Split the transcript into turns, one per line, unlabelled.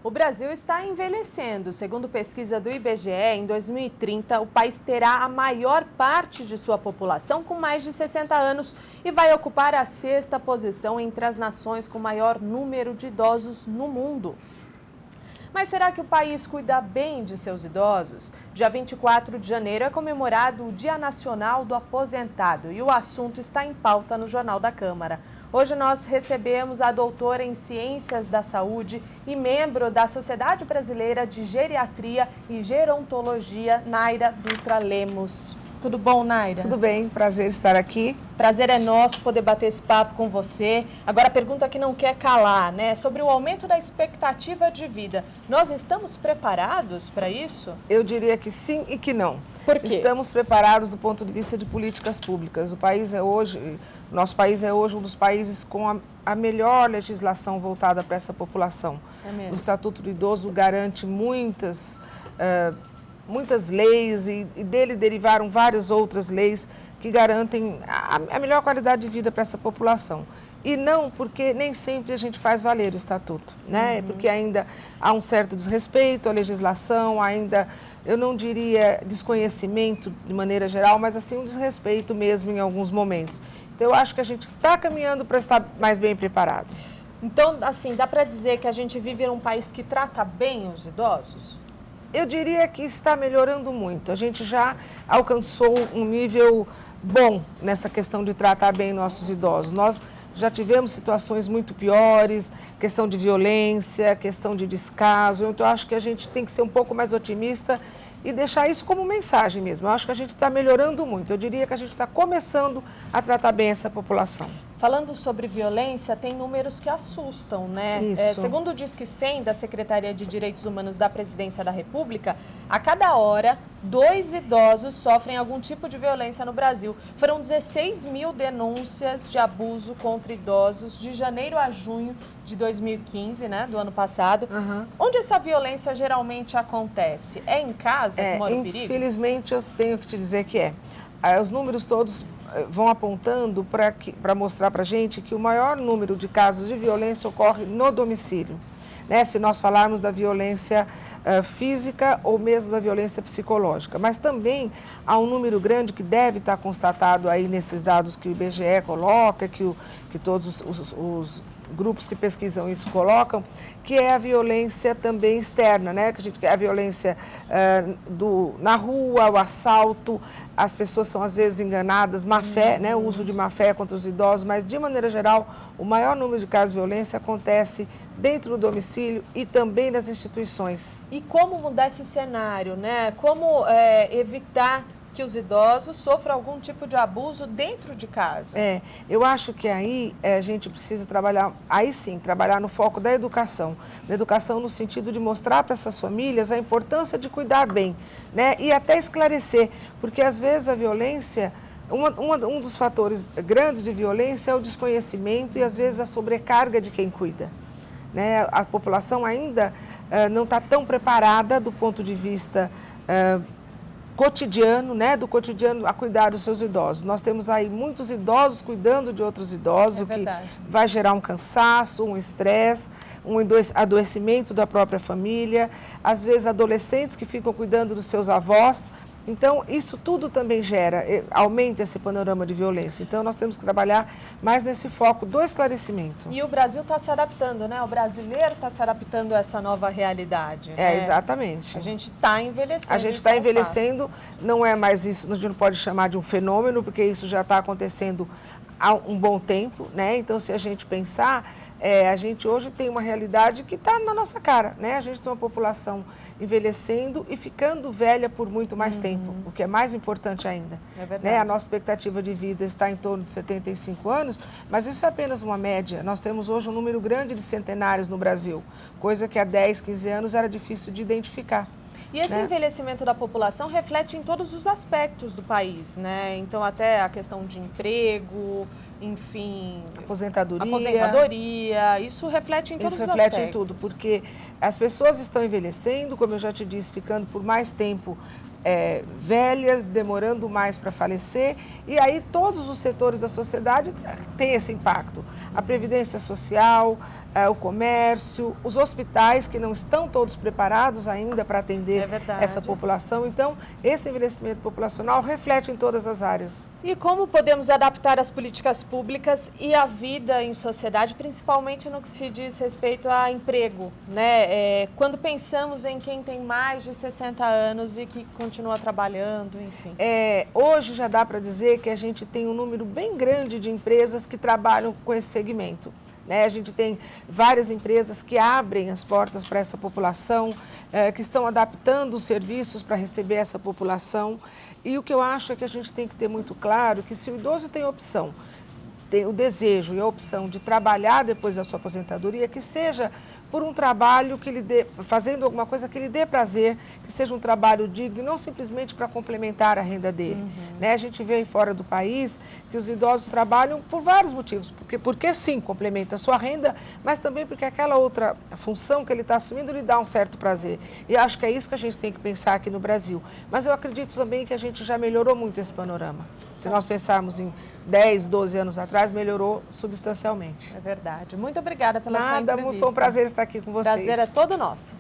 O Brasil está envelhecendo. Segundo pesquisa do IBGE, em 2030, o país terá a maior parte de sua população com mais de 60 anos e vai ocupar a 6ª posição entre as nações com maior número de idosos no mundo. Mas será que o país cuida bem de seus idosos? Dia 24 de janeiro é comemorado o Dia Nacional do Aposentado e o assunto está em pauta no Jornal da Câmara. Hoje nós recebemos a doutora em Ciências da Saúde e membro da Sociedade Brasileira de Geriatria e Gerontologia, Naira Dutra Lemos. Tudo bom, Naira?
Tudo bem, prazer estar aqui.
Prazer é nosso poder bater esse papo com você. Agora a pergunta que não quer calar, né? Sobre o aumento da expectativa de vida. Nós estamos preparados para isso?
Eu diria que sim e que não.
Por quê?
Estamos preparados do ponto de vista de políticas públicas. Nosso país é hoje um dos países com a melhor legislação voltada para essa população.
É mesmo?
O Estatuto do Idoso garante muitas leis e dele derivaram várias outras leis que garantem a melhor qualidade de vida para essa população. E não porque nem sempre a gente faz valer o Estatuto, né? Porque ainda há um certo desrespeito à legislação, ainda, eu não diria desconhecimento de maneira geral, mas assim um desrespeito mesmo em alguns momentos. Então eu acho que a gente está caminhando para estar mais bem preparado.
Então, assim, dá para dizer que a gente vive num país que trata bem os idosos?
Eu diria que está melhorando muito. A gente já alcançou um nível bom nessa questão de tratar bem nossos idosos. Nós já tivemos situações muito piores, questão de violência, questão de descaso. Então, eu acho que a gente tem que ser um pouco mais otimista e deixar isso como mensagem mesmo. Eu acho que a gente está melhorando muito. Eu diria que a gente está começando a tratar bem essa população.
Falando sobre violência, tem números que assustam, né?
Isso.
Segundo o Disque 100 da Secretaria de Direitos Humanos da Presidência da República, a cada hora, 2 idosos sofrem algum tipo de violência no Brasil. Foram 16 mil denúncias de abuso contra idosos de janeiro a junho de 2015, né? Do ano passado. Onde essa violência geralmente acontece? É em casa que mora o perigo?
Infelizmente, eu tenho que te dizer que é. Os números todos vão apontando para mostrar para a gente que o maior número de casos de violência ocorre no domicílio, né? Se nós falarmos da violência física ou mesmo da violência psicológica. Mas também há um número grande que deve estar constatado aí nesses dados que o IBGE coloca, que todos os grupos que pesquisam isso colocam, que é a violência também externa, né? Que a violência na rua, o assalto, as pessoas são às vezes enganadas, má fé, né? O uso de má fé contra os idosos, mas de maneira geral, o maior número de casos de violência acontece dentro do domicílio e também nas instituições.
E como mudar esse cenário, né? Como evitar que os idosos sofram algum tipo de abuso dentro de casa?
Eu acho que aí a gente precisa trabalhar, trabalhar no foco da educação. Da educação no sentido de mostrar para essas famílias a importância de cuidar bem, né? E até esclarecer, porque às vezes a violência, um dos fatores grandes de violência é o desconhecimento e às vezes a sobrecarga de quem cuida, né? A população ainda não está tão preparada do ponto de vista cotidiano, né, do cotidiano a cuidar dos seus idosos. Nós temos aí muitos idosos cuidando de outros idosos, o que vai gerar um cansaço, um estresse, um adoecimento da própria família, às vezes adolescentes que ficam cuidando dos seus avós. Então, isso tudo também aumenta esse panorama de violência. Então, nós temos que trabalhar mais nesse foco do esclarecimento.
E o Brasil está se adaptando, né? O brasileiro está se adaptando a essa nova realidade. Né?
Exatamente.
A gente está envelhecendo.
A gente está envelhecendo, não é mais isso, a gente não pode chamar de um fenômeno, porque isso já está acontecendo há um bom tempo, né? Então, se a gente pensar, a gente hoje tem uma realidade que está na nossa cara, né? A gente tem uma população envelhecendo e ficando velha por muito mais tempo, o que é mais importante ainda.
É verdade.
Né? A nossa expectativa de vida está em torno de 75 anos, mas isso é apenas uma média. Nós temos hoje um número grande de centenários no Brasil, coisa que há 10, 15 anos era difícil de identificar.
E esse envelhecimento da população reflete em todos os aspectos do país, né? Então, até a questão de emprego, enfim... Aposentadoria, isso reflete em todos os aspectos.
Isso reflete em tudo, porque as pessoas estão envelhecendo, como eu já te disse, ficando por mais tempo velhas, demorando mais para falecer, e aí todos os setores da sociedade têm esse impacto. A previdência social, o comércio, os hospitais que não estão todos preparados ainda para atender essa população. Então, esse envelhecimento populacional reflete em todas as áreas.
E como podemos adaptar as políticas públicas e a vida em sociedade, principalmente no que se diz respeito a emprego, né? Quando pensamos em quem tem mais de 60 anos e que continua trabalhando, enfim.
Hoje já dá para dizer que a gente tem um número bem grande de empresas que trabalham com esse segmento. A gente tem várias empresas que abrem as portas para essa população, que estão adaptando os serviços para receber essa população. E o que eu acho é que a gente tem que ter muito claro que se o idoso tem opção, tem o desejo e a opção de trabalhar depois da sua aposentadoria, que seja por um trabalho que lhe dê, fazendo alguma coisa que lhe dê prazer, que seja um trabalho digno, não simplesmente para complementar a renda dele. A gente vê aí fora do país que os idosos trabalham por vários motivos, porque sim, complementa a sua renda, mas também porque aquela outra função que ele está assumindo lhe dá um certo prazer. E acho que é isso que a gente tem que pensar aqui no Brasil. Mas eu acredito também que a gente já melhorou muito esse panorama. Se nós pensarmos em 10, 12 anos atrás, melhorou substancialmente.
É verdade. Muito obrigada pela sua entrevista.
Foi um prazer estar aqui com vocês.
Prazer é todo nosso.